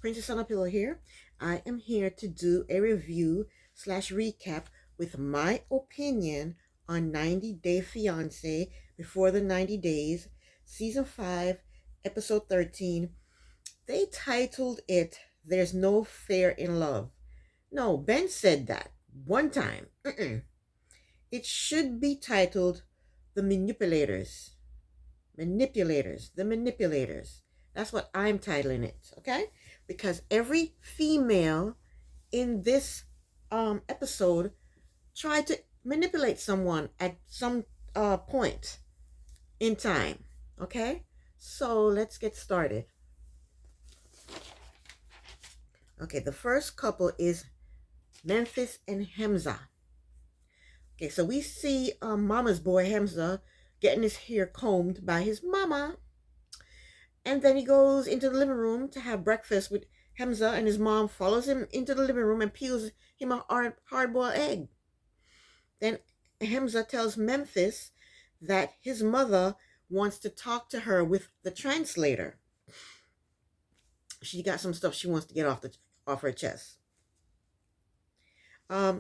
Princess on a Pillow here. I am here to do a review slash recap with my opinion on 90 Day Fiance Before the 90 Days, Season 5, Episode 13. They titled it There's No Fair in Love. No, Ben said that one time. It should be titled The Manipulators. The Manipulators. That's what I'm titling it, okay? Because every female in this episode tried to manipulate someone at some point in time, okay? So let's get started. Okay, the first couple is Memphis and Hemza. Okay, so we see Mama's boy Hemza getting his hair combed by his mama. And then he goes into the living room to have breakfast with Hemza, and his mom follows him into the living room and peels him a hard-boiled egg. Then Hemza tells Memphis that his mother wants to talk to her with the translator. She got some stuff she wants to get off her chest.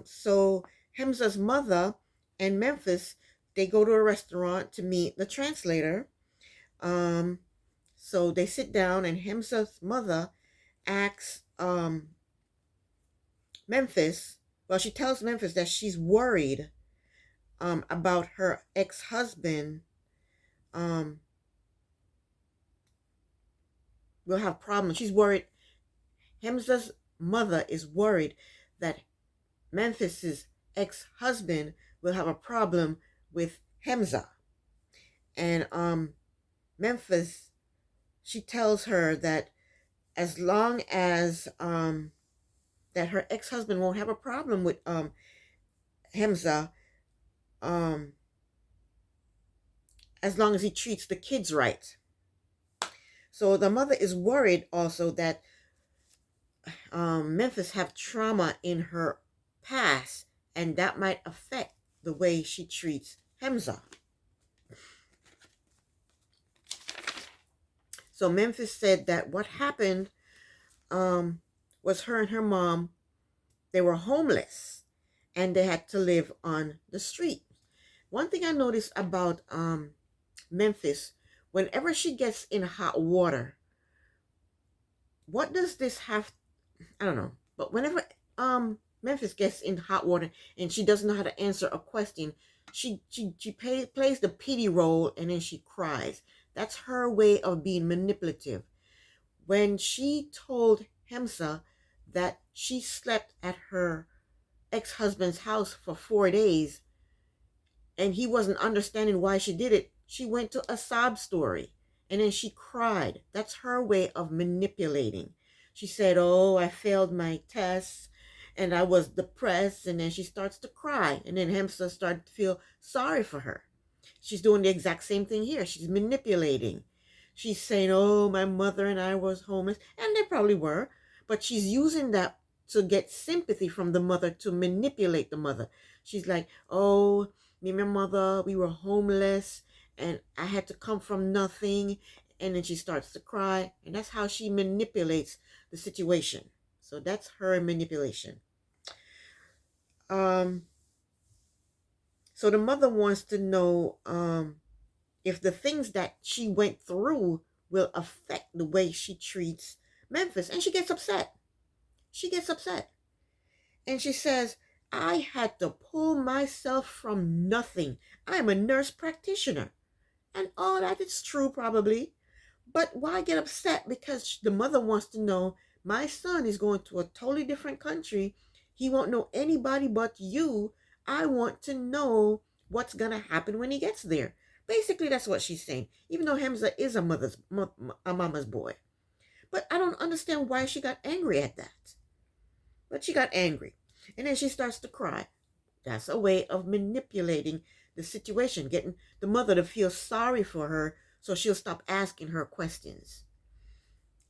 So Hemza's mother and Memphis, they go to a restaurant to meet the translator. So they sit down, and Hemza's mother asks Memphis, well, she tells Memphis that she's worried about her ex-husband will have problems. She's worried. Hemza's mother is worried that Memphis's ex-husband will have a problem with Hemza. And Memphis, she tells her that as long as that her ex-husband won't have a problem with Hemza, as long as he treats the kids right. So the mother is worried also that Memphis have trauma in her past, and that might affect the way she treats Hemza. So Memphis said that what happened was her and her mom, they were homeless and they had to live on the street. One thing I noticed about Memphis, whenever she gets in hot water, what does this have? I don't know. But whenever Memphis gets in hot water and she doesn't know how to answer a question, she plays the pity role, and then she cries. That's her way of being manipulative. When she told Hemza that she slept at her ex-husband's house for 4 days and he wasn't understanding why she did it, she went to a sob story and then she cried. That's her way of manipulating. She said, oh, I failed my tests and I was depressed, and then she starts to cry, and then Hemza started to feel sorry for her. She's doing the exact same thing here. She's manipulating. She's saying, oh, my mother and I was homeless. And they probably were. But she's using that to get sympathy from the mother, to manipulate the mother. She's like, oh, me and my mother, we were homeless, and I had to come from nothing. And then she starts to cry. And that's how she manipulates the situation. So that's her manipulation. So the mother wants to know if the things that she went through will affect the way she treats Memphis. And she gets upset. And she says, I had to pull myself from nothing. I'm a nurse practitioner. And all that is true probably. But why get upset? Because the mother wants to know, my son is going to a totally different country. He won't know anybody but you. I want to know what's going to happen when he gets there. Basically, that's what she's saying. Even though Hemza is a mama's boy. But I don't understand why she got angry at that. But she got angry. And then she starts to cry. That's a way of manipulating the situation. Getting the mother to feel sorry for her so she'll stop asking her questions.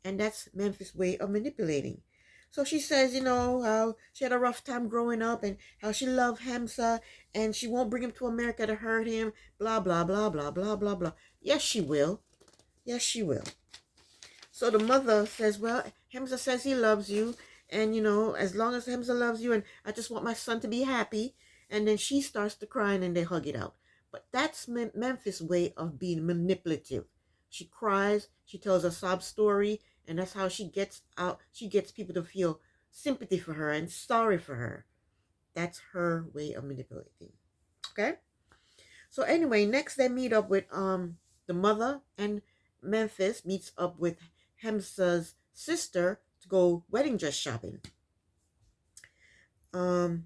And that's Memphis' way of manipulating. So she says, you know, how she had a rough time growing up and how she loved Hemza and she won't bring him to America to hurt him, blah, blah, blah, blah, blah, blah, blah. Yes, she will. Yes, she will. So the mother says, well, Hemza says he loves you. And, as long as Hemza loves you, and I just want my son to be happy. And then she starts to cry and they hug it out. But that's Memphis' way of being manipulative. She cries, she tells a sob story, and that's how she gets out. She gets people to feel sympathy for her and sorry for her. That's her way of manipulating. Okay? So anyway, next they meet up with the mother, and Memphis meets up with Hemza's sister to go wedding dress shopping. And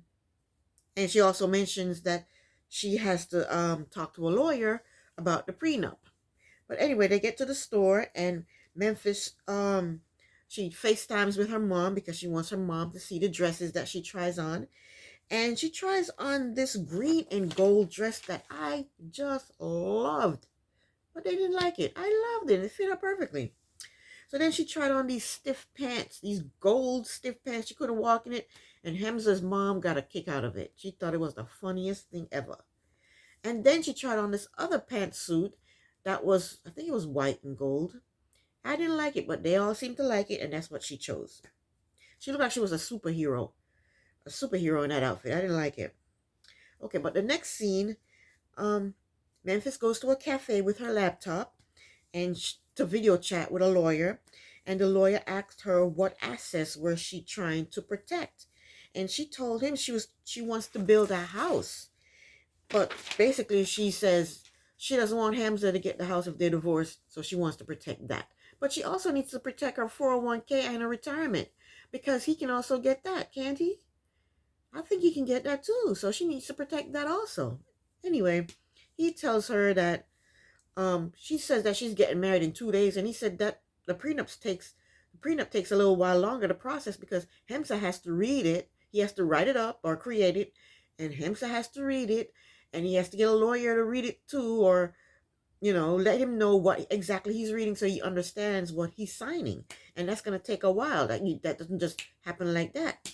she also mentions that she has to talk to a lawyer about the prenup. But anyway, they get to the store, and Memphis she FaceTimes with her mom because she wants her mom to see the dresses that she tries on. And she tries on this green and gold dress that I just loved. But they didn't like it. I loved it. It fit her perfectly. So then she tried on these stiff pants, these gold stiff pants. She couldn't walk in it. And Hemza's mom got a kick out of it. She thought it was the funniest thing ever. And then she tried on this other pantsuit that was, I think it was white and gold. I didn't like it, but they all seemed to like it, and that's what she chose. She looked like she was a superhero in that outfit. I didn't like it. Okay, but the next scene, Memphis goes to a cafe with her laptop and to video chat with a lawyer, and the lawyer asked her what assets were she trying to protect, and she told him she wants to build a house, but basically she says she doesn't want Hamza to get the house if they're divorced, so she wants to protect that. But she also needs to protect her 401k and her retirement, because he can also get that, can't he? I think he can get that too, so she needs to protect that also. Anyway, he tells her that she says that she's getting married in 2 days, and he said that the prenup takes a little while longer to process because Hemza has to read it. He has to write it up or create it, and Hemza has to read it, and he has to get a lawyer to read it too, or let him know what exactly he's reading so he understands what he's signing, and that's going to take a while. That doesn't just happen like that.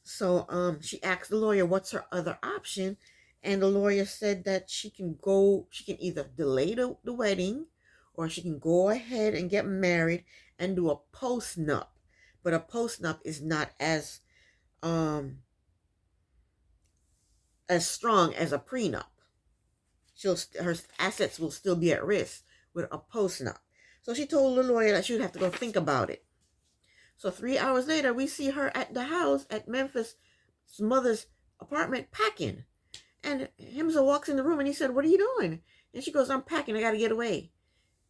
So she asked the lawyer what's her other option, and the lawyer said that she can either delay the wedding, or she can go ahead and get married and do a post-nup. But a post-nup is not as strong as a prenup. Her assets will still be at risk with a post-nup. So she told the lawyer that she would have to go think about it. So 3 hours later, we see her at the house at Memphis' mother's apartment packing. And Hemza walks in the room and he said, "What are you doing?" And she goes, "I'm packing. I got to get away."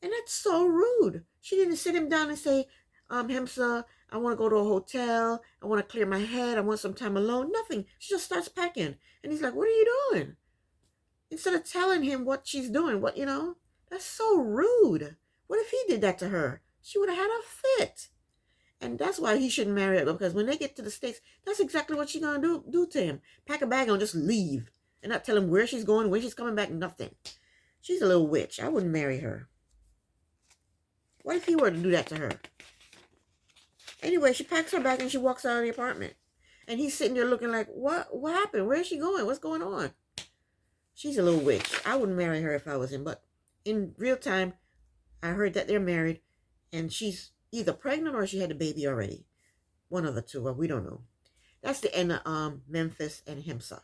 And that's so rude. She didn't sit him down and say, Hemza, I want to go to a hotel. I want to clear my head. I want some time alone. Nothing. She just starts packing. And he's like, "What are you doing?" Instead of telling him what she's doing, that's so rude. What if he did that to her? She would have had a fit. And that's why he shouldn't marry her, because when they get to the States, that's exactly what she's going to do to him. Pack a bag and just leave. And not tell him where she's going, when she's coming back, nothing. She's a little witch. I wouldn't marry her. What if he were to do that to her? Anyway, she packs her bag and she walks out of the apartment. And he's sitting there looking like, what happened? Where is she going? What's going on? She's a little witch. I wouldn't marry her if I was him. But in real time, I heard that they're married. And she's either pregnant or she had a baby already. One of the two. Well, we don't know. That's the end of Memphis and Hemza.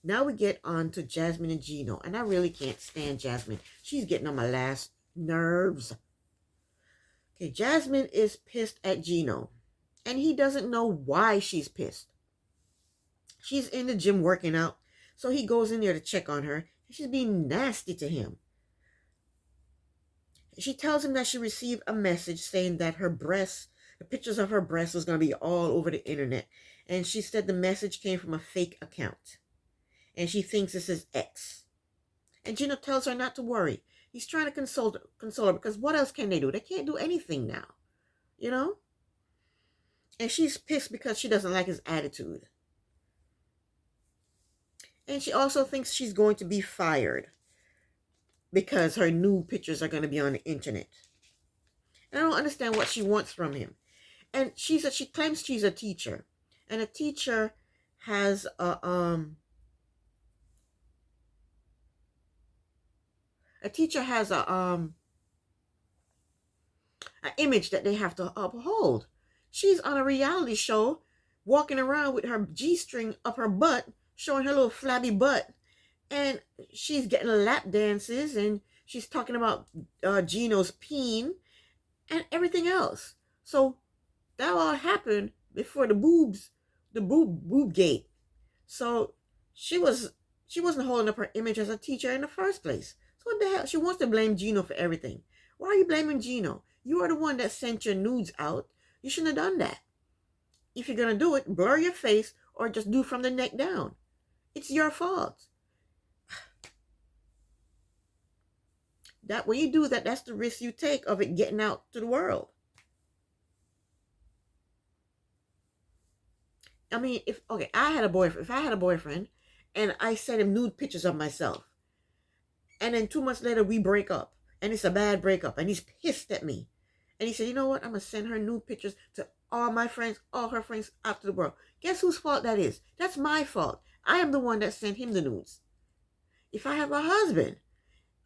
Now we get on to Jasmine and Geno. And I really can't stand Jasmine. She's getting on my last nerves. Okay, Jasmine is pissed at Geno. And he doesn't know why she's pissed. She's in the gym working out. So he goes in there to check on her. And she's being nasty to him. She tells him that she received a message saying that the pictures of her breasts was going to be all over the internet. And she said the message came from a fake account. And she thinks this is X. And Geno tells her not to worry. He's trying to console her because what else can they do? They can't do anything now. And she's pissed because she doesn't like his attitude. And she also thinks she's going to be fired because her new pictures are going to be on the internet. And I don't understand what she wants from him. And she claims she's a teacher. And a teacher has a an image that they have to uphold. She's on a reality show, walking around with her G-string up her butt, showing her little flabby butt, and she's getting lap dances, and she's talking about Geno's peen and everything else. So that all happened before the boob gate. So she was she wasn't holding up her image as a teacher in the first place. So what the hell? She wants to blame Geno for everything. Why are you blaming Geno? You are the one that sent your nudes out. You shouldn't have done that. If you're gonna do it, blur your face or just do from the neck down. It's your fault. That when you do that, that's the risk you take of it getting out to the world. I mean, if I had a boyfriend, if I had a boyfriend and I sent him nude pictures of myself, and then 2 months later we break up, and it's a bad breakup, and he's pissed at me, and he said, you know what, I'm gonna send her nude pictures to all my friends, all her friends out to the world. Guess whose fault that is? That's my fault. I am the one that sent him the nudes. If I have a husband,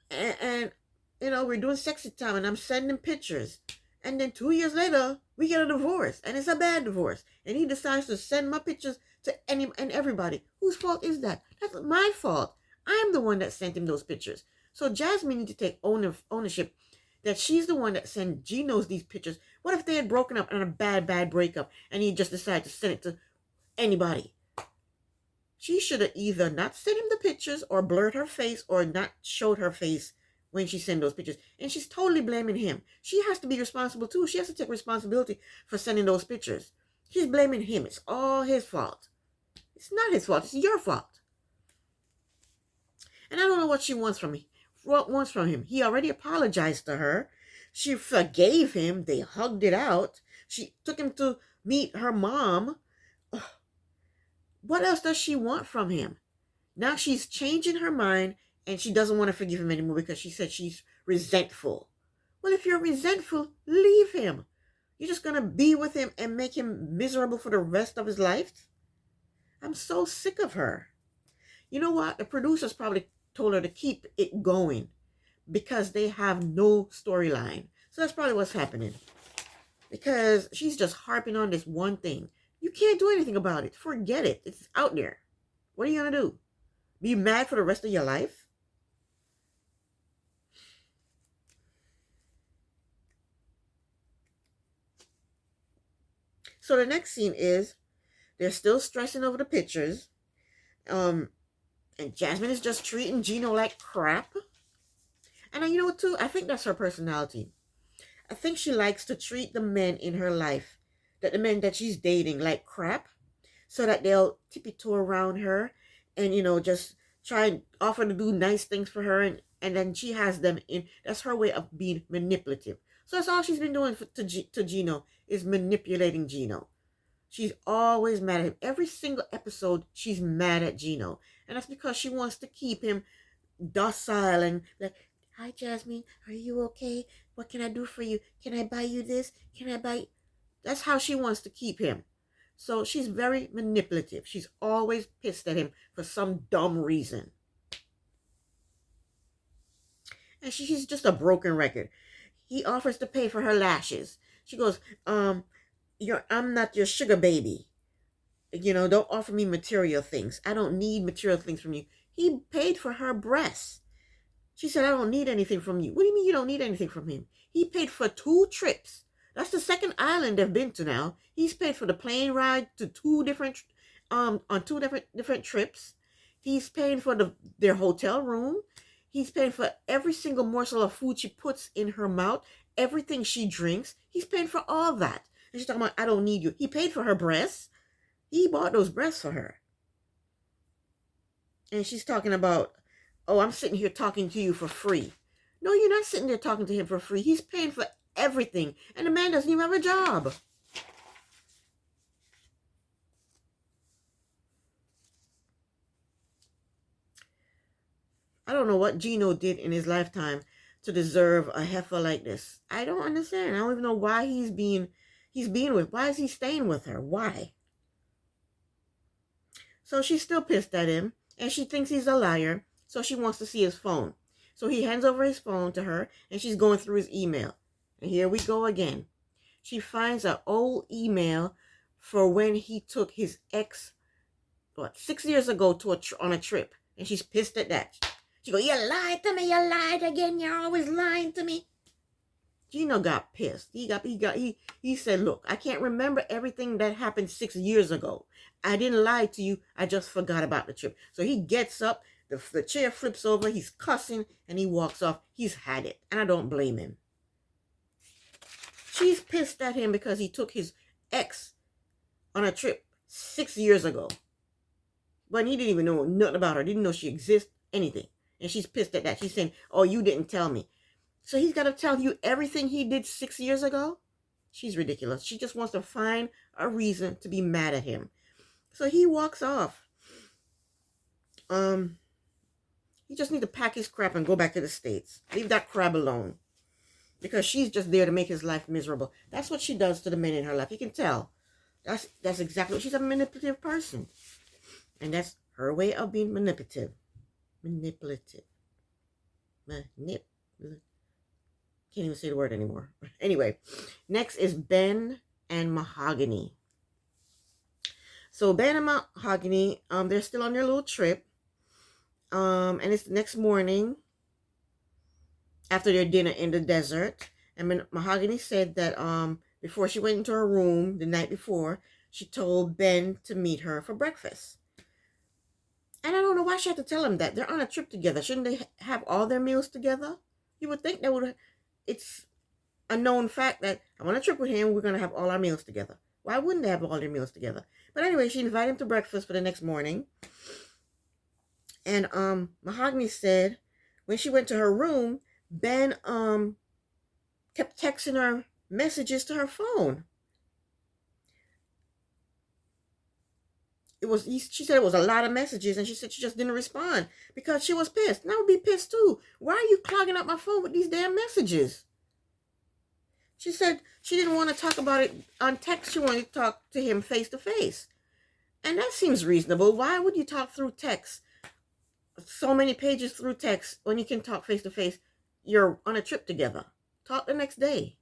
and we're doing sexy time, and I'm sending pictures, and then 2 years later, we get a divorce, and it's a bad divorce, and he decides to send my pictures to any and everybody. Whose fault is that? That's my fault. I am the one that sent him those pictures. So Jasmine needs to take ownership that she's the one that sent Geno's these pictures. What if they had broken up in a bad breakup, and he just decided to send it to anybody? She should have either not sent him the pictures or blurred her face or not showed her face when she sent those pictures. And she's totally blaming him. She has to be responsible too. She has to take responsibility for sending those pictures. She's blaming him. It's all his fault. It's not his fault. It's your fault. And I don't know what she wants from me. What wants from him. He already apologized to her. She forgave him. They hugged it out. She took him to meet her mom. What else does she want from him? Now she's changing her mind, and she doesn't want to forgive him anymore because she said she's resentful. Well, if you're resentful, leave him. You're just going to be with him and make him miserable for the rest of his life? I'm so sick of her. You know what? The producers probably told her to keep it going because they have no storyline. So that's probably what's happening. Because she's just harping on this one thing. You can't do anything about it. Forget it. It's out there. What are you going to do? Be mad for the rest of your life? So the next scene is they're still stressing over the pictures. And Jasmine is just treating Geno like crap. And you know what, too? I think that's her personality. I think she likes to treat the men in her life, the men that she's dating, like crap, so that they'll tippy-toe around her and, just try and offer to do nice things for her. And then she has them in. That's her way of being manipulative. So that's all she's been doing to Geno, is manipulating Geno. She's always mad at him. Every single episode, she's mad at Geno. And that's because she wants to keep him docile and like, hi, Jasmine, are you okay? What can I do for you? Can I buy you this? Can I buy... That's how she wants to keep him. So she's very manipulative. She's always pissed at him for some dumb reason. And she's just a broken record. He offers to pay for her lashes. She goes, I'm not your sugar baby. Don't offer me material things. I don't need material things from you. He paid for her breasts. She said, I don't need anything from you. What do you mean you don't need anything from him? He paid for 2 trips. That's the second island they've been to now. He's paid for the plane ride to 2 different, on 2 different trips. He's paying for their hotel room. He's paying for every single morsel of food she puts in her mouth, everything she drinks. He's paying for all that. And she's talking about, I don't need you. He paid for her breasts. He bought those breasts for her. And she's talking about, oh, I'm sitting here talking to you for free. No, you're not sitting there talking to him for free. He's paying for everything. And the man doesn't even have a job. I don't know what Geno did in his lifetime to deserve a heifer like this. I don't understand. I don't even know why he's being with. Why is he staying with her? Why? So she's still pissed at him, and she thinks he's a liar, so she wants to see his phone. So he hands over his phone to her, and she's going through his email. And here we go again. She finds an old email for when he took his ex, 6 years ago on a trip. And she's pissed at that. She goes, you lied to me, you lied again, you're always lying to me. Geno got pissed. He said, look, I can't remember everything that happened 6 years ago. I didn't lie to you. I just forgot about the trip. So he gets up, the chair flips over, he's cussing, and he walks off. He's had it, and I don't blame him. She's pissed at him because he took his ex on a trip 6 years ago. But he didn't even know nothing about her. Didn't know she exists, anything. And she's pissed at that. She's saying, oh, you didn't tell me. So he's got to tell you everything he did 6 years ago? She's ridiculous. She just wants to find a reason to be mad at him. So he walks off. He just needs to pack his crap and go back to the States. Leave that crab alone. Because she's just there to make his life miserable. That's what she does to the men in her life. You can tell. That's exactly what she's a manipulative person. And that's her way of being manipulative. Manipulative. Can't even say the word anymore. Anyway, next is Ben and Mahogany. So Ben and Mahogany, they're still on their little trip. And it's the next morning after their dinner in the desert. And Mahogany said that before she went into her room the night before, she told Ben to meet her for breakfast. And I don't know why she had to tell him that. They're on a trip together. Shouldn't they have all their meals together? You would think that would. It's a known fact that I'm on a trip with him. We're going to have all our meals together. Why wouldn't they have all their meals together? But anyway, she invited him to breakfast for the next morning. And Mahogany said when she went to her room, Ben kept texting her messages to her phone. She said it was a lot of messages, and she said she just didn't respond because she was pissed. And I would be pissed too. Why are you clogging up my phone with these damn messages? She said she didn't want to talk about it on text. She wanted to talk to him face to face. And that seems reasonable. Why would you talk through text? So many pages through text when you can talk face to face. You're on a trip together. Talk the next day.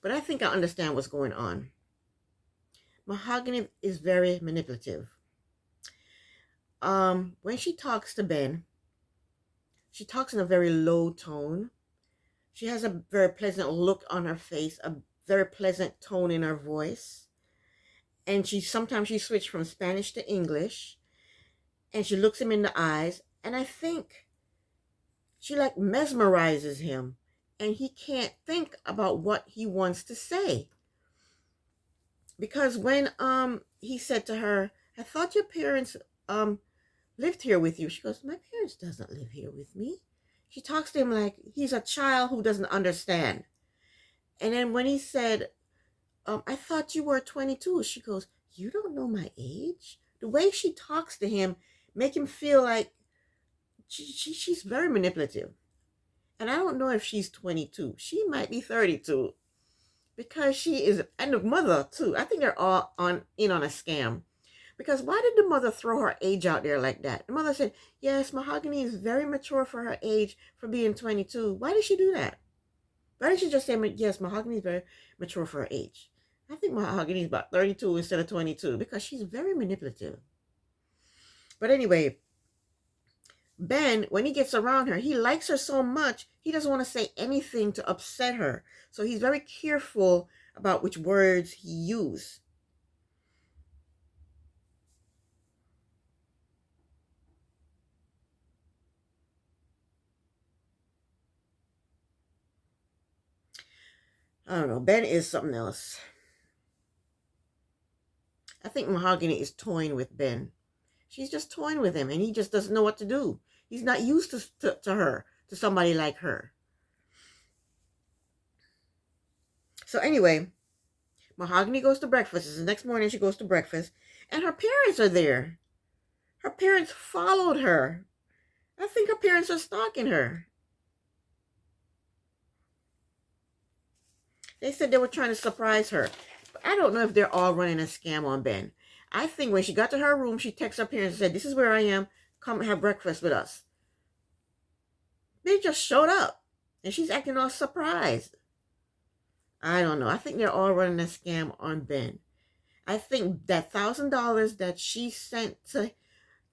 But I think I understand what's going on. Mahogany is very manipulative. When she talks to Ben, she talks in a very low tone. She has a very pleasant look on her face, a very pleasant tone in her voice. And sometimes she switches from Spanish to English. And she looks him in the eyes. And I think she mesmerizes him. And he can't think about what he wants to say. Because when he said to her, I thought your parents lived here with you. She goes, my parents doesn't live here with me. She talks to him like he's a child who doesn't understand. And then when he said, I thought you were 22. She goes, you don't know my age? The way she talks to him make him feel like she's very manipulative. And I don't know if she's 22. She might be 32. Because she is, and the mother too. I think they're all in on a scam. Because why did the mother throw her age out there like that? The mother said, yes, Mahogany is very mature for her age for being 22. Why did she do that? Why didn't she just say, yes, Mahogany is very mature for her age? I think Mahogany is about 32 instead of 22 because she's very manipulative. But anyway, Ben, when he gets around her, he likes her so much, he doesn't want to say anything to upset her. So he's very careful about which words he uses. I don't know. Ben is something else. I think Mahogany is toying with Ben. She's just toying with him, and he just doesn't know what to do. He's not used to her, to somebody like her. So anyway, Mahogany goes to breakfast. It's the next morning she goes to breakfast, and her parents are there. Her parents followed her. I think her parents are stalking her. They said they were trying to surprise her. But I don't know if they're all running a scam on Ben. I think when she got to her room, she texted her parents and said, this is where I am. Come have breakfast with us. They just showed up. And she's acting all surprised. I don't know. I think they're all running a scam on Ben. I think that $1,000 that she sent to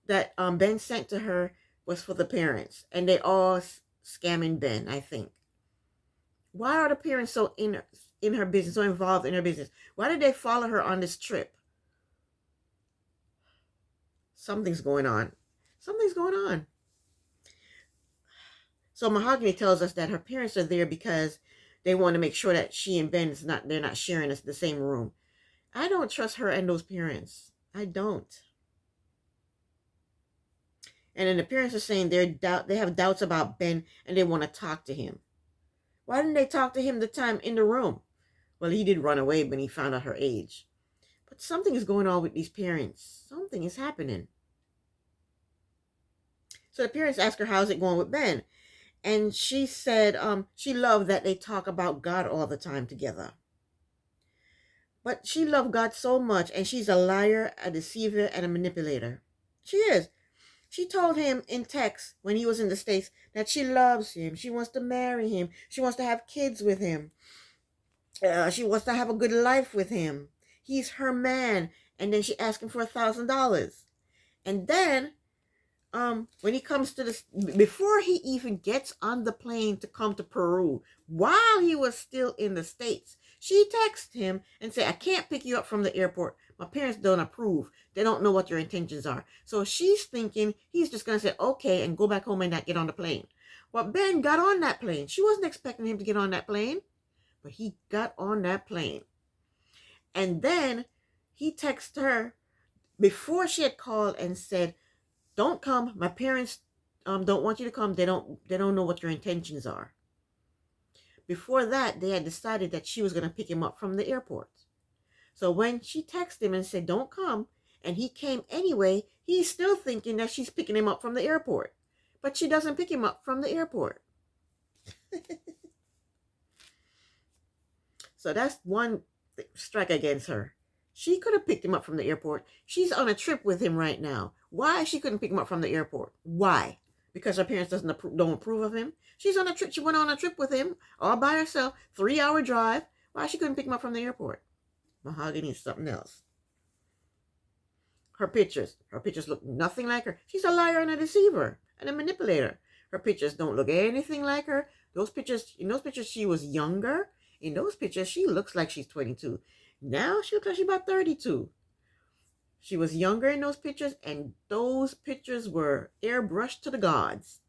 that Ben sent to her was for the parents, and they all scamming Ben. I think. Why are the parents so in her business, so involved in her business? Why did they follow her on this trip? Something's going on. Something's going on. So Mahogany tells us that her parents are there because they want to make sure that she and Ben they're not sharing the same room. I don't trust her and those parents. I don't. And then the parents are saying they have doubts about Ben and they want to talk to him. Why didn't they talk to him the time in the room? Well, he did run away when he found out her age. But something is going on with these parents. Something is happening. So the parents ask her, how's it going with Ben? And she said she loved that they talk about God all the time together. But she loved God so much, and she's a liar, a deceiver, and a manipulator. She is. She told him in text when he was in the States that she loves him. She wants to marry him. She wants to have kids with him. She wants to have a good life with him. He's her man. And then she asked him for $1,000. And then when he comes to this, before he even gets on the plane to come to Peru, while he was still in the States, she texted him and said, I can't pick you up from the airport. My parents don't approve. They don't know what your intentions are. So she's thinking he's just going to say, okay, and go back home and not get on the plane. Well, Ben got on that plane. She wasn't expecting him to get on that plane, but he got on that plane. And then he texted her before she had called and said, don't come. My parents don't want you to come. They don't know what your intentions are. Before that, they had decided that she was going to pick him up from the airport. So when she texted him and said, don't come, and he came anyway, he's still thinking that she's picking him up from the airport. But she doesn't pick him up from the airport. So that's one strike against her. She could have picked him up from the airport. She's on a trip with him right now. Why she couldn't pick him up from the airport? Why? Because her parents don't approve of him? She's on a trip. She went on a trip with him all by herself, 3-hour drive. Why she couldn't pick him up from the airport? Mahogany is something else. Her pictures look nothing like her. She's a liar and a deceiver and a manipulator. Her pictures don't look anything like her. In those pictures, she was younger. In those pictures, she looks like she's 22. Now she looks like she's about 32. She was younger in those pictures, and those pictures were airbrushed to the gods.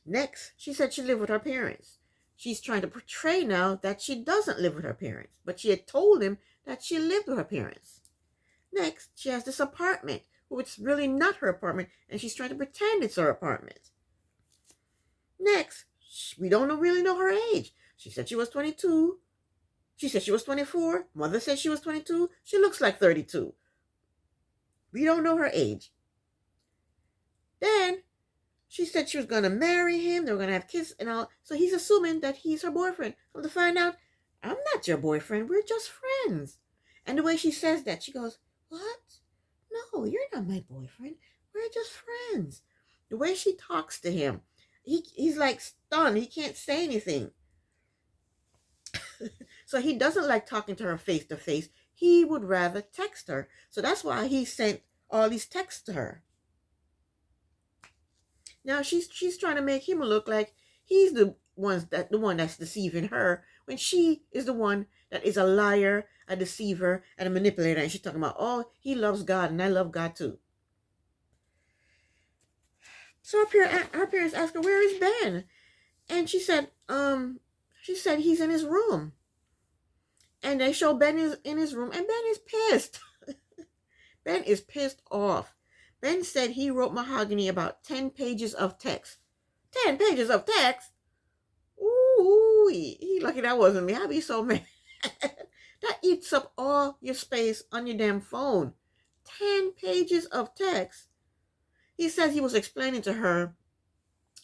Next, she said she lived with her parents. She's trying to portray now that she doesn't live with her parents, but she had told him that she lived with her parents. Next, she has this apartment, which is really not her apartment, and she's trying to pretend it's her apartment. Next, we don't really know her age. She said she was 22. She said she was 24. Mother said she was 22. She looks like 32. We don't know her age. Then she said she was going to marry him. They were going to have kids and all. So he's assuming that he's her boyfriend. Come to find out, I'm not your boyfriend. We're just friends. And the way she says that, she goes, what? No, you're not my boyfriend. We're just friends. The way she talks to him, he's like stunned. He can't say anything. So he doesn't like talking to her face to face. He would rather text her. So that's why he sent all these texts to her. Now she's trying to make him look like he's the one that's deceiving her, when she is the one that is a liar, a deceiver, and a manipulator. And she's talking about, oh, he loves God and I love God too. So her parents asked her, where is Ben? And she said he's in his room. And they show Ben is in his room, and Ben is pissed. Ben is pissed off. Ben said he wrote Mahogany about 10 pages of text. 10 pages of text? Ooh, he lucky that wasn't me. I'd be so mad. That eats up all your space on your damn phone. 10 pages of text. He says he was explaining to her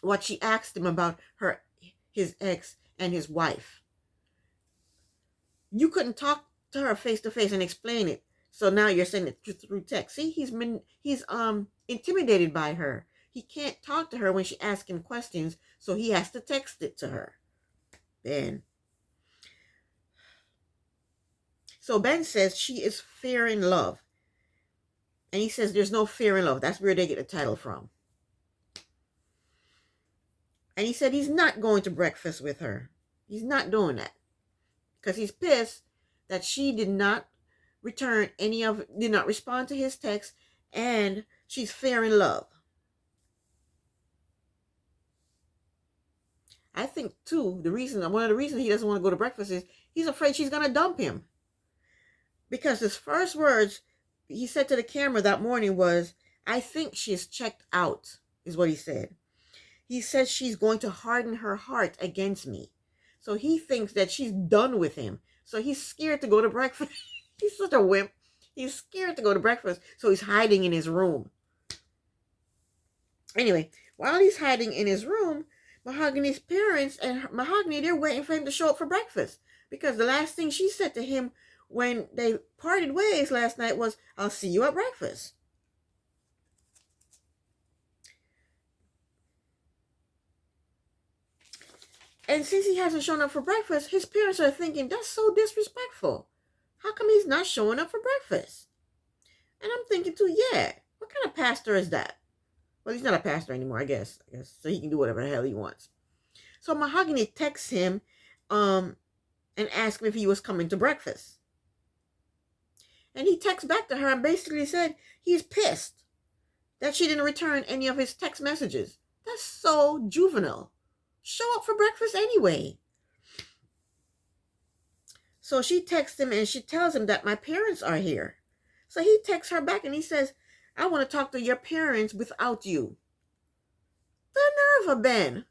what she asked him about his ex and his wife. You couldn't talk to her face to face and explain it. So now you're saying it through text. See, he's intimidated by her. He can't talk to her when she asks him questions. So he has to text it to her. Ben. So Ben says she is fearing love. And he says there's no fear in love. That's where they get the title from. And he said he's not going to breakfast with her. He's not doing that. Because he's pissed that she did not respond to his text, and she's fearing love. I think too, one of the reasons he doesn't want to go to breakfast is he's afraid she's gonna dump him. Because his first words he said to the camera that morning was, "I think she is checked out," is what he said. He says she's going to harden her heart against me. So he thinks that she's done with him. So he's scared to go to breakfast. He's such a wimp. He's scared to go to breakfast. So he's hiding in his room. Anyway, while he's hiding in his room, Mahogany's parents and Mahogany, they're waiting for him to show up for breakfast. Because the last thing she said to him when they parted ways last night was, "I'll see you at breakfast." And since he hasn't shown up for breakfast, his parents are thinking, that's so disrespectful. How come he's not showing up for breakfast? And I'm thinking too, yeah, what kind of pastor is that? Well, he's not a pastor anymore, I guess. So he can do whatever the hell he wants. So Mahogany texts him and asks him if he was coming to breakfast. And he texts back to her and basically said he's pissed that she didn't return any of his text messages. That's so juvenile. Show up for breakfast anyway. So she texts him and she tells him that my parents are here. So he texts her back and he says, "I want to talk to your parents without you." The nerve of Ben.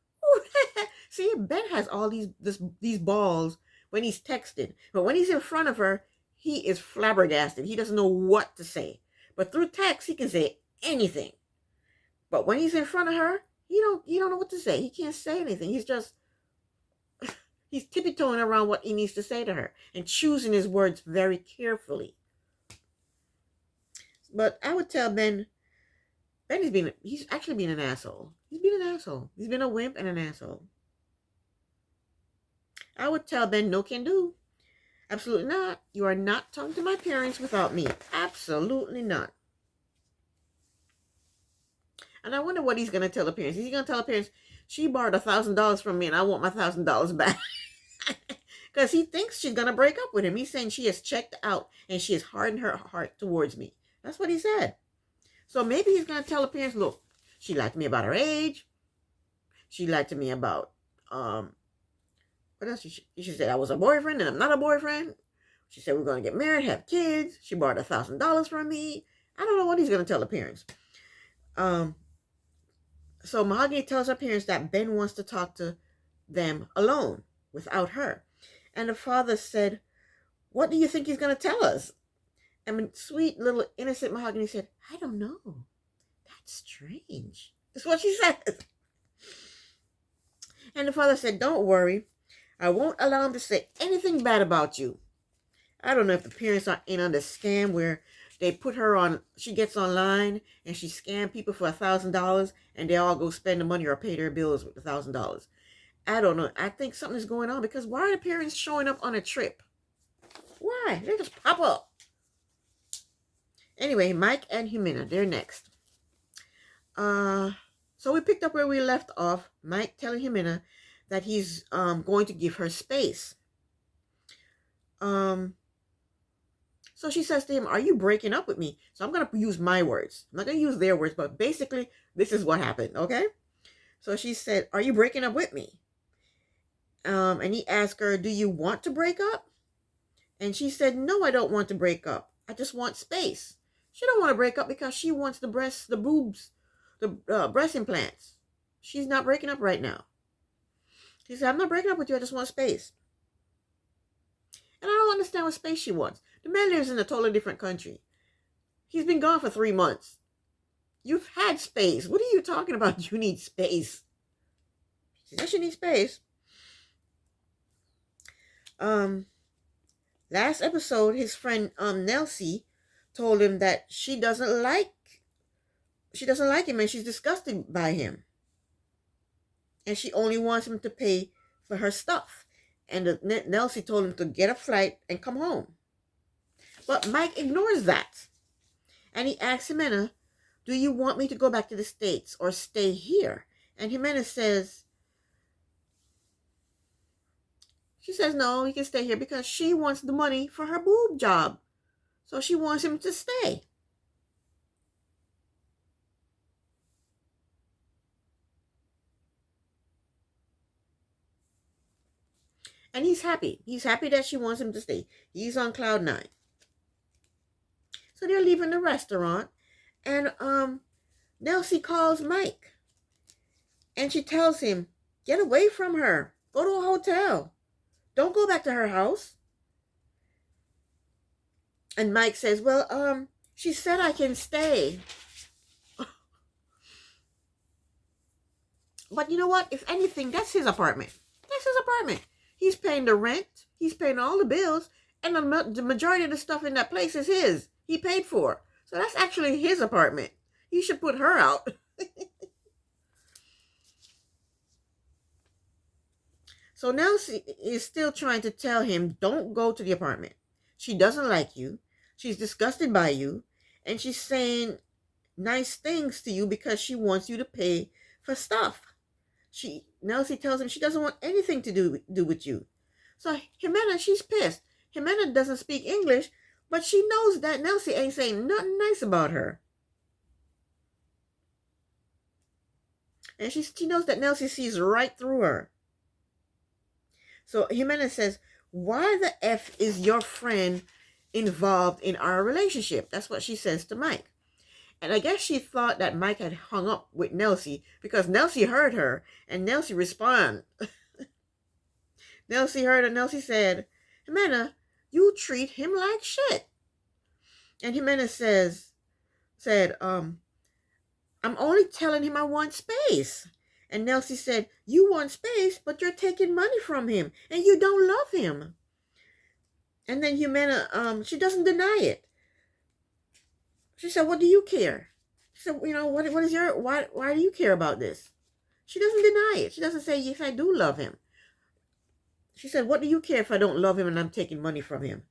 See, Ben has all these balls when he's texting. But when he's in front of her, he is flabbergasted. He doesn't know what to say. But through text, he can say anything. But when he's in front of her, you don't know what to say. He can't say anything. He's tippy-toeing around what he needs to say to her and choosing his words very carefully. But I would tell Ben he's actually been an asshole. He's been an asshole. He's been a wimp and an asshole. I would tell Ben, no can do. Absolutely not. You are not talking to my parents without me. Absolutely not. And I wonder what he's going to tell the parents. Is he going to tell the parents, she borrowed $1,000 from me and I want my $1,000 back? Because he thinks she's going to break up with him. He's saying she has checked out and she has hardened her heart towards me. That's what he said. So maybe he's going to tell the parents, look, she lied to me about her age. She lied to me about, what else? She said I was a boyfriend and I'm not a boyfriend. She said we're going to get married, have kids. She borrowed $1,000 from me. I don't know what he's going to tell the parents. So Mahogany tells her parents that Ben wants to talk to them alone without her. And the father said, "What do you think he's going to tell us?" And sweet little innocent Mahogany said, "I don't know. That's strange." That's what she said. And the father said, "Don't worry. I won't allow him to say anything bad about you." I don't know if the parents are in on the scam where they put her on, she gets online and she scams people for $1,000 and they all go spend the money or pay their bills with $1,000. I don't know. I think something is going on because why are the parents showing up on a trip? Why? They just pop up. Anyway, Mike and Jimena, they're next. So we picked up where we left off. Mike telling Jimena that he's going to give her space. So she says to him, "Are you breaking up with me?" So I'm going to use my words. I'm not going to use their words, but basically this is what happened, okay? So she said, "Are you breaking up with me?" And he asked her, "Do you want to break up?" And she said, "No, I don't want to break up. I just want space." She don't want to break up because she wants the breast implants. She's not breaking up right now. She said, "I'm not breaking up with you. I just want space." And I don't understand what space she wants. The man lives in a totally different country. He's been gone for 3 months. You've had space. What are you talking about? You need space. She said she needs space. Last episode, his friend Nelsie told him that she doesn't like him and she's disgusted by him. and she only wants him to pay for her stuff. And Nelsie told him to get a flight and come home. But Mike ignores that. And he asks Jimena, do you want me to go back to the States or stay here? And Jimena says, no, he can stay here because she wants the money for her boob job. So she wants him to stay. And he's happy. He's happy that she wants him to stay. He's on cloud 9. So they're leaving the restaurant. And Nelsie calls Mike. And she tells him, get away from her. Go to a hotel. Don't go back to her house. And Mike says, well, she said I can stay. But you know what? If anything, that's his apartment. That's his apartment. He's paying the rent. He's paying all the bills. And the majority of the stuff in that place is his. He paid for. So that's actually his apartment. He should put her out. So Nelsie is still trying to tell him, don't go to the apartment. She doesn't like you. She's disgusted by you. And she's saying nice things to you because she wants you to pay for stuff. Nelsie tells him she doesn't want anything to do with you. So Jimena, she's pissed. Jimena doesn't speak English, but she knows that Nelsie ain't saying nothing nice about her. And she knows that Nelsie sees right through her. So Jimena says, why the F is your friend involved in our relationship? That's what she says to Mike. And I guess she thought that Mike had hung up with Nelsie because Nelsie heard her and Nelsie responded. Nelsie heard her. Nelsie said, Jimena, you treat him like shit. And Jimena said, I'm only telling him I want space. And Nelsie said, you want space, but you're taking money from him and you don't love him. And then Jimena, she doesn't deny it. She said, what do you care? She said, what is why do you care about this? She doesn't deny it. She doesn't say, yes, I do love him. She said, what do you care if I don't love him and I'm taking money from him?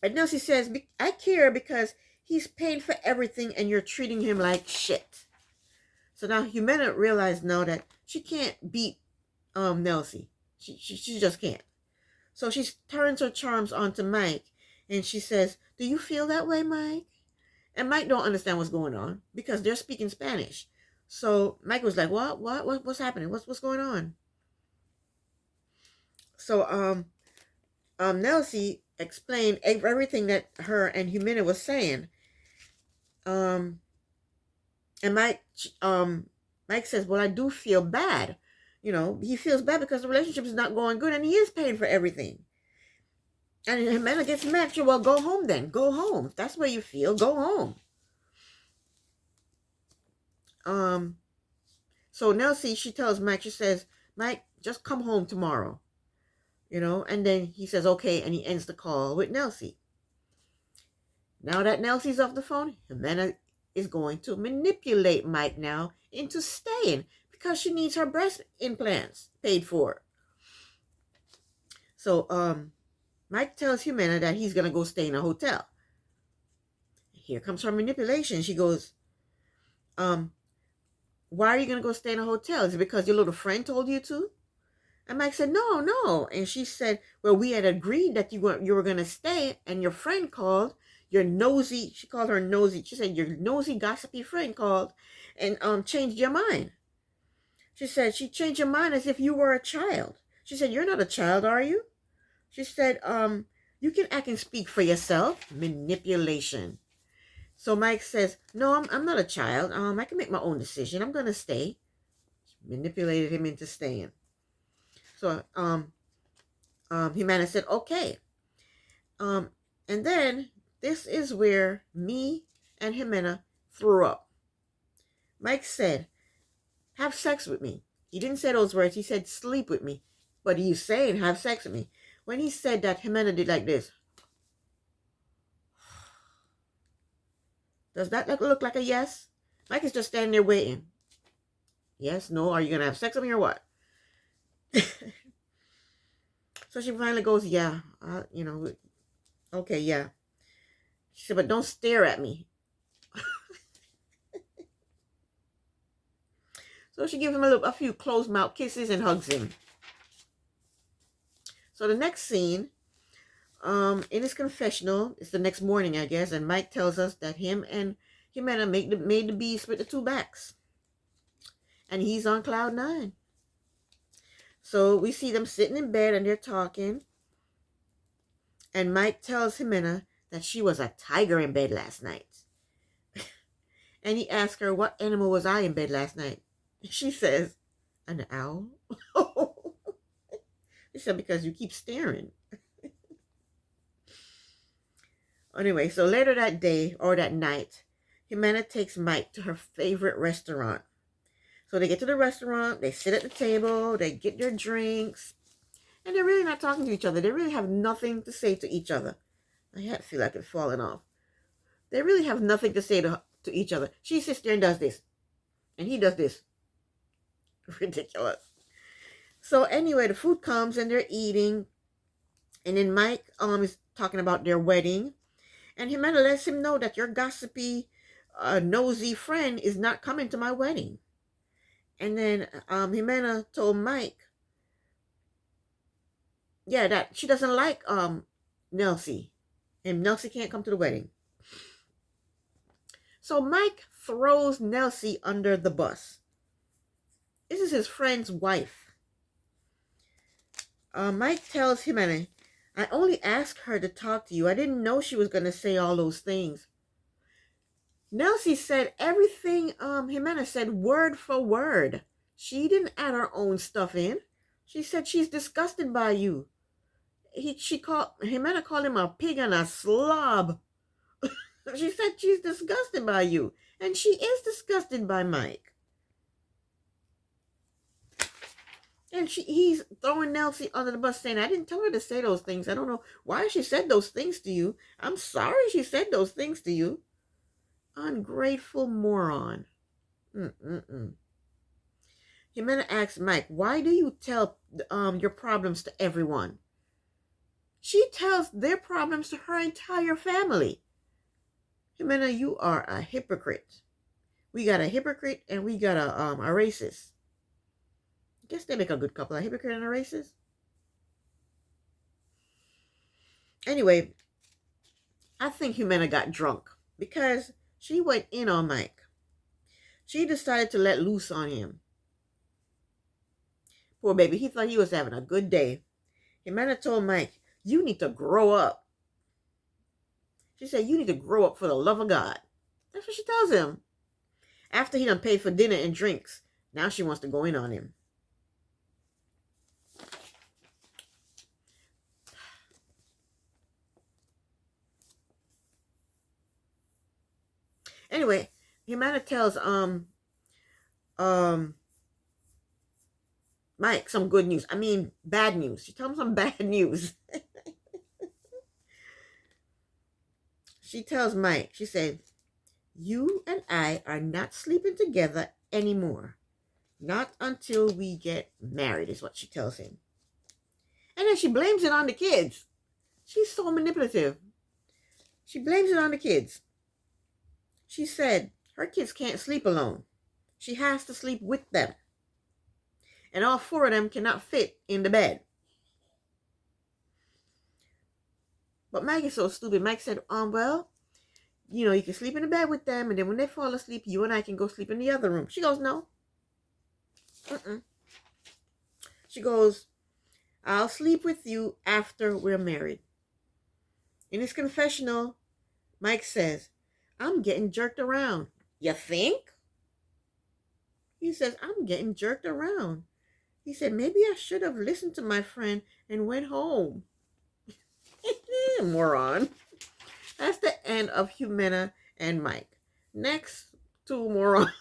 And Nelsie says, I care because he's paying for everything and you're treating him like shit. So now Jimena realized now that she can't beat Nelsie. She just can't. So she turns her charms onto Mike and she says, do you feel that way, Mike? And Mike don't understand what's going on because they're speaking Spanish. So Mike was like, what's happening? What's going on? So Nelsie explained everything that her and Jimena was saying. And Mike says, well, I do feel bad. He feels bad because the relationship is not going good and he is paying for everything. And Jimena gets mad. Well, go home then. Go home. If that's where you feel, go home. So Nelsie, she tells Mike, she says, Mike, just come home tomorrow. And then he says, okay, and he ends the call with Nelsie. Now that Nelsie's off the phone, Jimena is going to manipulate Mike now into staying because she needs her breast implants paid for. So Mike tells Jimena that he's going to go stay in a hotel. Here comes her manipulation. She goes, why are you going to go stay in a hotel? Is it because your little friend told you to? And Mike said, no. And she said, well, we had agreed that you were going to stay and your friend called. Your nosy, she called her nosy. She said, your nosy, gossipy friend called and changed your mind. She said, she changed your mind as if you were a child. She said, you're not a child, are you? She said, you can act and speak for yourself. Manipulation. So Mike says, no, I'm not a child. I can make my own decision. I'm going to stay. She manipulated him into staying. So Jimena said, okay. And then this is where me and Jimena threw up. Mike said, have sex with me. He didn't say those words. He said, sleep with me. But he's saying, have sex with me. When he said that, Jimena did like this. Does that look like a yes? Mike is just standing there waiting. Yes, no, are you going to have sex with me or what? So she finally goes, yeah, okay, yeah. She said, but don't stare at me. So she gives him a few closed mouth kisses and hugs him. So the next scene, in his confessional, it's the next morning, I guess, and Mike tells us that him and Jimena made the beast with the two backs. And he's on cloud 9. So we see them sitting in bed and they're talking. And Mike tells Jimena that she was a tiger in bed last night. And he asks her, what animal was I in bed last night? She says, an owl. He said, because you keep staring. Anyway, so later that day or that night, Jimena takes Mike to her favorite restaurant. So they get to the restaurant, they sit at the table, they get their drinks, and they're really not talking to each other. They really have nothing to say to each other. I feel like it's falling off. They really have nothing to say to each other. She sits there and does this, and he does this. Ridiculous. So anyway, the food comes and they're eating, and then Mike is talking about their wedding, and Jimena lets him know that your gossipy, nosy friend is not coming to my wedding. And then Jimena told Mike, yeah, that she doesn't like Nelsie, and Nelsie can't come to the wedding. So Mike throws Nelsie under the bus. This is his friend's wife. Mike tells Jimena, I only asked her to talk to you. I didn't know she was going to say all those things. Nelsie said everything Jimena said word for word. She didn't add her own stuff in. She said she's disgusted by you. Jimena called him a pig and a slob. She said she's disgusted by you. And she is disgusted by Mike. And he's throwing Nelsie under the bus saying, I didn't tell her to say those things. I don't know why she said those things to you. I'm sorry she said those things to you. Ungrateful moron. Jimena asks Mike, why do you tell your problems to everyone? She tells their problems to her entire family. Jimena, you are a hypocrite. We got a hypocrite and we got a racist. I guess they make a good couple, a hypocrite and a racist. Anyway, I think Jimena got drunk because she went in on Mike. She decided to let loose on him. Poor baby, he thought he was having a good day. Jimena told Mike, you need to grow up. She said, you need to grow up for the love of God. That's what she tells him. After he done paid for dinner and drinks, now she wants to go in on him. Anyway, Jimena tells Mike some good news. I mean, bad news. She tells him some bad news. She tells Mike, she said, you and I are not sleeping together anymore. Not until we get married, is what she tells him. And then she blames it on the kids. She's so manipulative. She blames it on the kids. She said her kids can't sleep alone. She has to sleep with them. And all 4 of them cannot fit in the bed. But Mike is so stupid. Mike said, well, you can sleep in the bed with them, and then when they fall asleep, you and I can go sleep in the other room. She goes, no. She goes, I'll sleep with you after we're married. In his confessional, Mike says, I'm getting jerked around. You think? He says, I'm getting jerked around. He said, maybe I should have listened to my friend and went home. Moron. That's the end of Jimena and Mike. Next, 2 morons.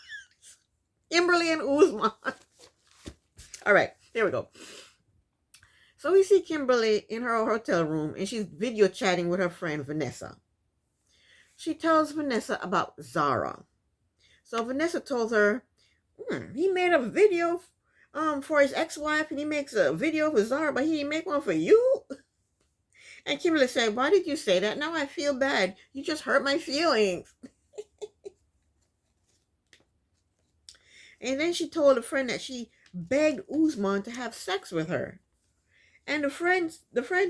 Kimberly and Uzman. All right, here we go. So we see Kimberly in her hotel room, and she's video chatting with her friend Vanessa. She tells Vanessa about Zara. So Vanessa told her He made a video for his ex-wife, and he makes a video for Zara, but he didn't make one for you. And Kimberly said, why did you say that? Now I feel bad. You just hurt my feelings. And then she told a friend that she begged Usman to have sex with her. And the friend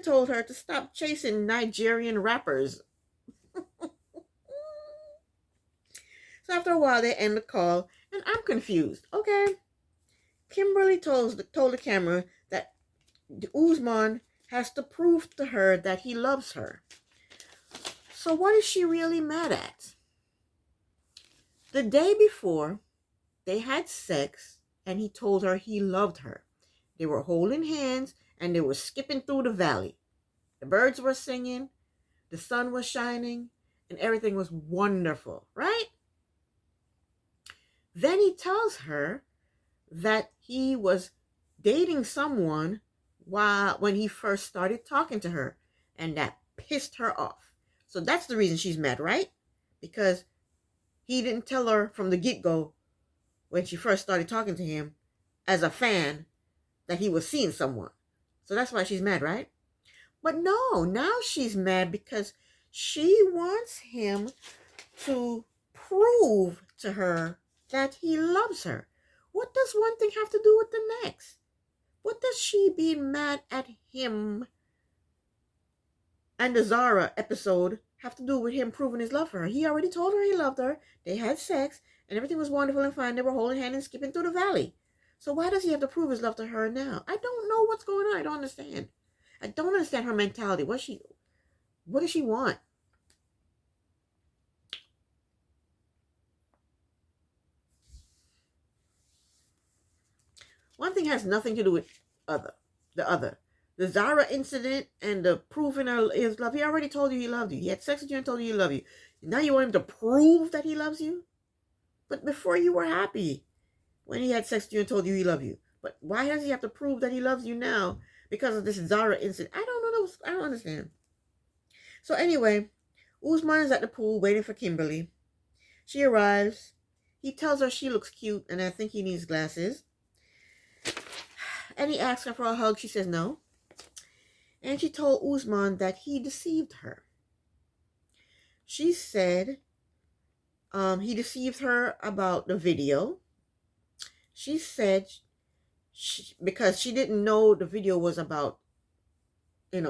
told her to stop chasing Nigerian rappers. So after a while, they end the call, and I'm confused. Okay, Kimberly told the camera that Usman has to prove to her that he loves her. So what is she really mad at? The day before, they had sex, and he told her he loved her. They were holding hands, and they were skipping through the valley. The birds were singing, the sun was shining, and everything was wonderful, right? Then he tells her that he was dating someone when he first started talking to her, and that pissed her off. So that's the reason she's mad, right? Because he didn't tell her from the get-go when she first started talking to him as a fan that he was seeing someone. So that's why she's mad, right? But no, now she's mad because she wants him to prove to her that he loves her. What does one thing have to do with the next? What does she being mad at him and the Zara episode have to do with him proving his love for her? He already told her he loved her. They had sex, and everything was wonderful and fine. They were holding hands and skipping through the valley. So why does he have to prove his love to her now? I don't know what's going on. I don't understand. I don't understand her mentality. What does she want? One thing has nothing to do with the other. The Zara incident and the proving his love. He already told you he loved you. He had sex with you and told you he loved you. Now you want him to prove that he loves you? But before you were happy when he had sex with you and told you he loved you. But why does he have to prove that he loves you now because of this Zara incident? I don't know. I don't understand. So anyway, Usman is at the pool waiting for Kimberly. She arrives. He tells her she looks cute and I think he needs glasses. And he asks her for a hug. She says no. And she told Usman that he deceived her. She said he deceived her about the video. She said because she didn't know the video was about,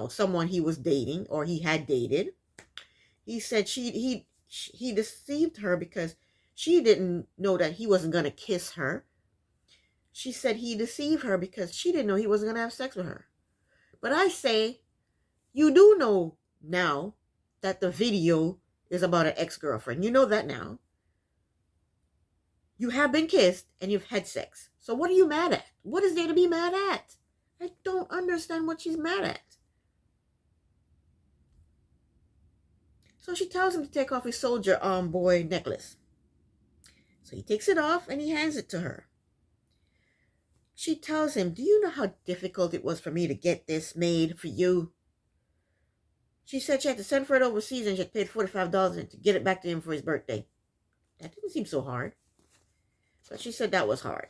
someone he was dating or he had dated. He said he deceived her because she didn't know that he wasn't going to kiss her. She said he deceived her because she didn't know he wasn't going to have sex with her. But I say, you do know now that the video is about an ex-girlfriend. You know that now. You have been kissed and you've had sex. So what are you mad at? What is there to be mad at? I don't understand what she's mad at. So she tells him to take off his soldier boy necklace. So he takes it off and he hands it to her. She tells him, do you know how difficult it was for me to get this made for you? She said she had to send for it overseas and she had paid $45 to get it back to him for his birthday. That didn't seem so hard. But she said that was hard.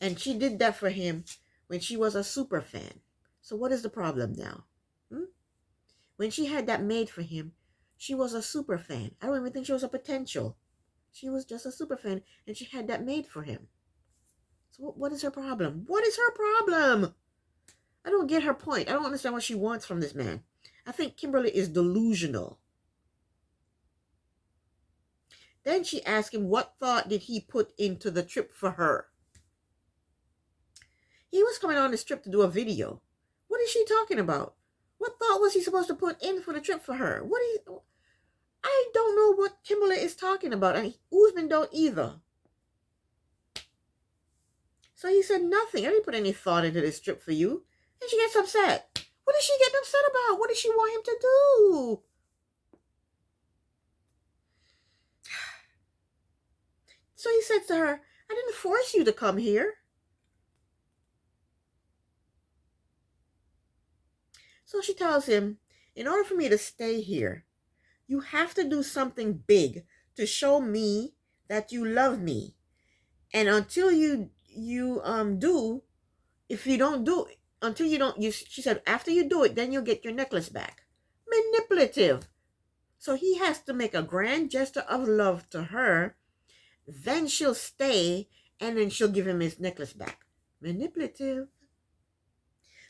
And she did that for him when she was a super fan. So what is the problem now? When she had that made for him, she was a super fan. I don't even think she was a potential. She was just a super fan, and she had that made for him. So what is her problem? What is her problem? I don't get her point. I don't understand what she wants from this man. I think Kimberly is delusional. Then she asked him what thought did he put into the trip for her. He was coming on this trip to do a video. What is she talking about? What thought was he supposed to put in for the trip for her? I don't know what Kimberly is talking about. And Usman don't either. So he said nothing. I didn't put any thought into this trip for you. And she gets upset. What is she getting upset about? What does she want him to do? So he said to her, I didn't force you to come here. So she tells him, in order for me to stay here, you have to do something big to show me that you love me. And until you do, if you don't do it, until you don't, she said, after you do it, then you'll get your necklace back. Manipulative. So he has to make a grand gesture of love to her, then she'll stay, and then she'll give him his necklace back. Manipulative.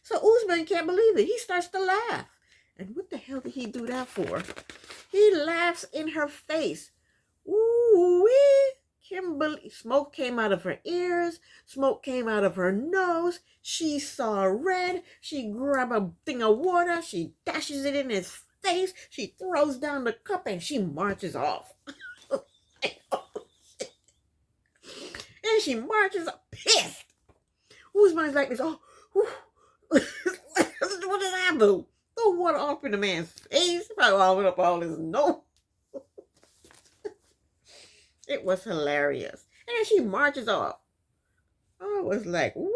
So Usman can't believe it. He starts to laugh. And what the hell did he do that for? He laughs in her face. Ooh-wee. Kimberly, smoke came out of her ears. Smoke came out of her nose. She saw red. She grabbed a thing of water. She dashes it in his face. She throws down the cup and she marches off. And she marches up pissed. Usman's like this. Oh, what did I do? Throw water off in the man's face. Probably all went up all his nose. It was hilarious. And then she marches off. I was like, what?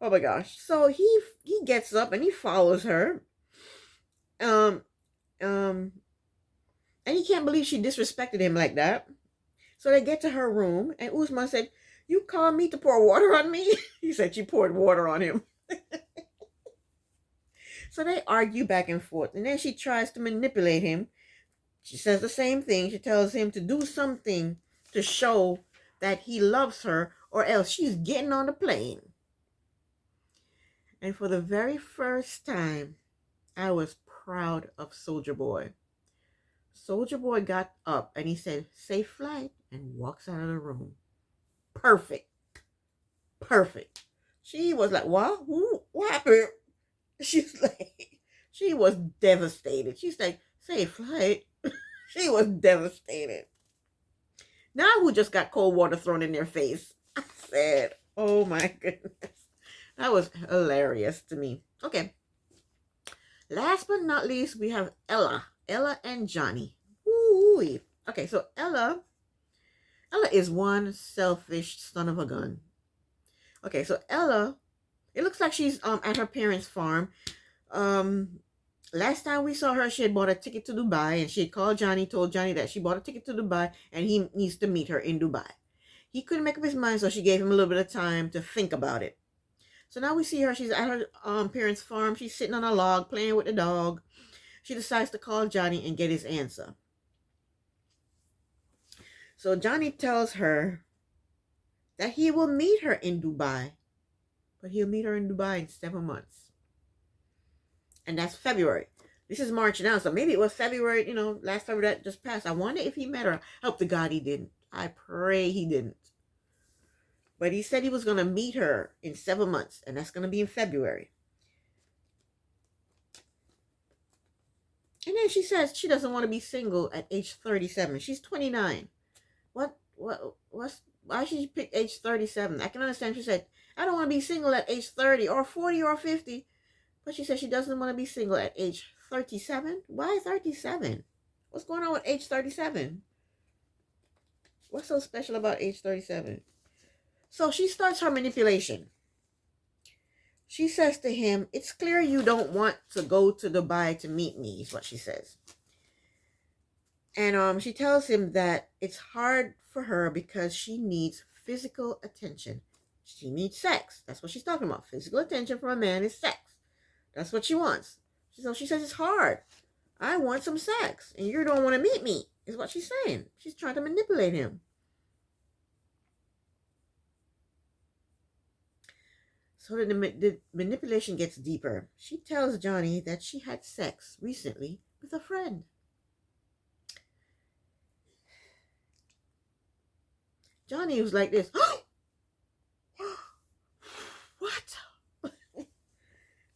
Oh my gosh. So he gets up and he follows her. And he can't believe she disrespected him like that. So they get to her room and Usman said, you called me to pour water on me? He said she poured water on him. So they argue back and forth. And then she tries to manipulate him. She says the same thing. She tells him to do something to show that he loves her, or else she's getting on the plane. And for the very first time, I was proud of Soldier Boy. Soldier Boy got up and he said, safe flight, and walks out of the room. Perfect. Perfect. She was like, what? What happened? She's like, she was devastated. She's like, safe flight. She was devastated. Now who just got cold water thrown in their face? I said, oh my goodness. That was hilarious to me. Okay. Last but not least, we have Ella. Ella and Johnny. Ooh. Okay, so Ella is one selfish son of a gun. Okay, so Ella, it looks like she's at her parents' farm. Last time we saw her, she had bought a ticket to Dubai, and she had called Johnny, told Johnny that she bought a ticket to Dubai, and he needs to meet her in Dubai. He couldn't make up his mind, so she gave him a little bit of time to think about it. So now we see her. She's at her parents' farm. She's sitting on a log, playing with the dog. She decides to call Johnny and get his answer. So Johnny tells her that he will meet her in Dubai, but he'll meet her in Dubai in 7 months. And that's February. This is March now, so maybe it was February, last February that just passed. I wonder if he met her. I hope to God he didn't. I pray he didn't. But he said he was going to meet her in 7 months, and that's going to be in February. And then she says she doesn't want to be single at age 37. She's 29. Why should she pick age 37? I can understand. She said, I don't want to be single at age 30 or 40 or 50. But she said she doesn't want to be single at age 37. Why 37? What's going on with age 37? What's so special about age 37? So she starts her manipulation. She says to him, it's clear you don't want to go to Dubai to meet me, is what she says. And she tells him that it's hard for her because she needs physical attention. She needs sex. That's what she's talking about. Physical attention from a man is sex. That's what she wants. So she says it's hard. I want some sex, and you don't want to meet me, is what she's saying. She's trying to manipulate him. So the manipulation gets deeper. She tells Johnny that she had sex recently with a friend. Johnny was like this. What?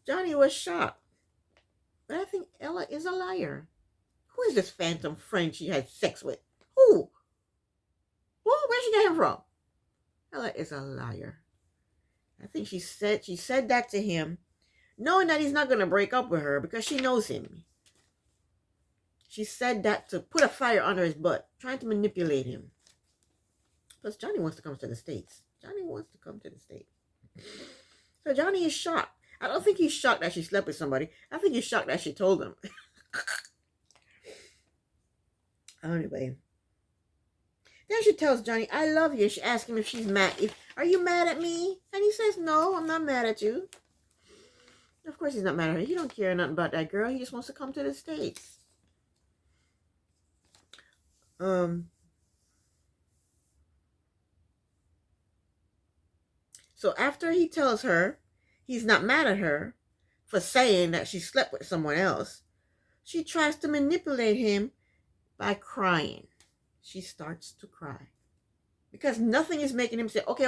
Johnny was shocked. But I think Ella is a liar. Who is this phantom friend she had sex with? Who? Where'd she get him from? Ella is a liar. I think she said that to him, knowing that he's not going to break up with her because she knows him. She said that to put a fire under his butt, trying to manipulate him. Plus, Johnny wants to come to the States. Johnny wants to come to the States. So Johnny is shocked. I don't think he's shocked that she slept with somebody. I think he's shocked that she told him. Anyway. Then she tells Johnny, I love you. She asks him if she's mad. Are you mad at me? And he says, no, I'm not mad at you. Of course he's not mad at her. He don't care nothing about that girl. He just wants to come to the States. So after he tells her he's not mad at her for saying that she slept with someone else, she tries to manipulate him by crying. She starts to cry. Because nothing is making him say, okay,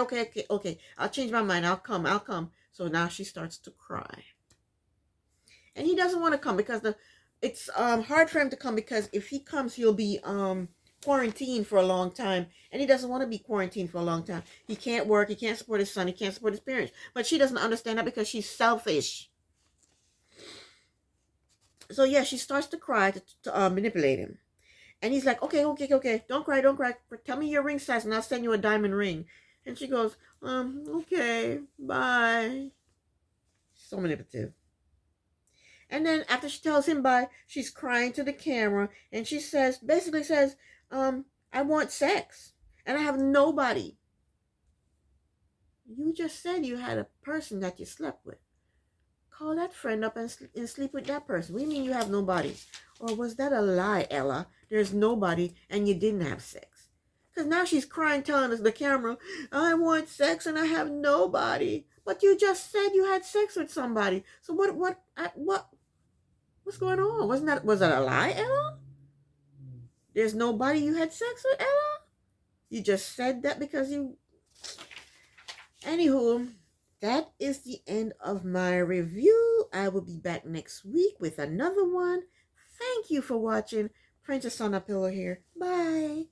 I'll change my mind. I'll come. So now she starts to cry. And he doesn't want to come because it's hard for him to come, because if he comes, he'll be quarantined for a long time. And he doesn't want to be quarantined for a long time. He can't work. He can't support his son. He can't support his parents. But she doesn't understand that because she's selfish. So yeah, she starts to cry to manipulate him. And he's like, okay, don't cry. Tell me your ring size and I'll send you a diamond ring. And she goes, okay, bye. So manipulative. And then after she tells him bye, she's crying to the camera. And she basically says, I want sex. And I have nobody. You just said you had a person that you slept with. Call that friend up and sleep with that person. What do you mean you have nobody? Or was that a lie, Ella? There's nobody and you didn't have sex. Because now she's crying, telling us the camera, I want sex and I have nobody. But you just said you had sex with somebody. So what's going on? Was that a lie, Ella? There's nobody you had sex with, Ella? You just said that because you... Anywho, that is the end of my review. I will be back next week with another one. Thank you for watching. Princess on a Pillow here. Bye.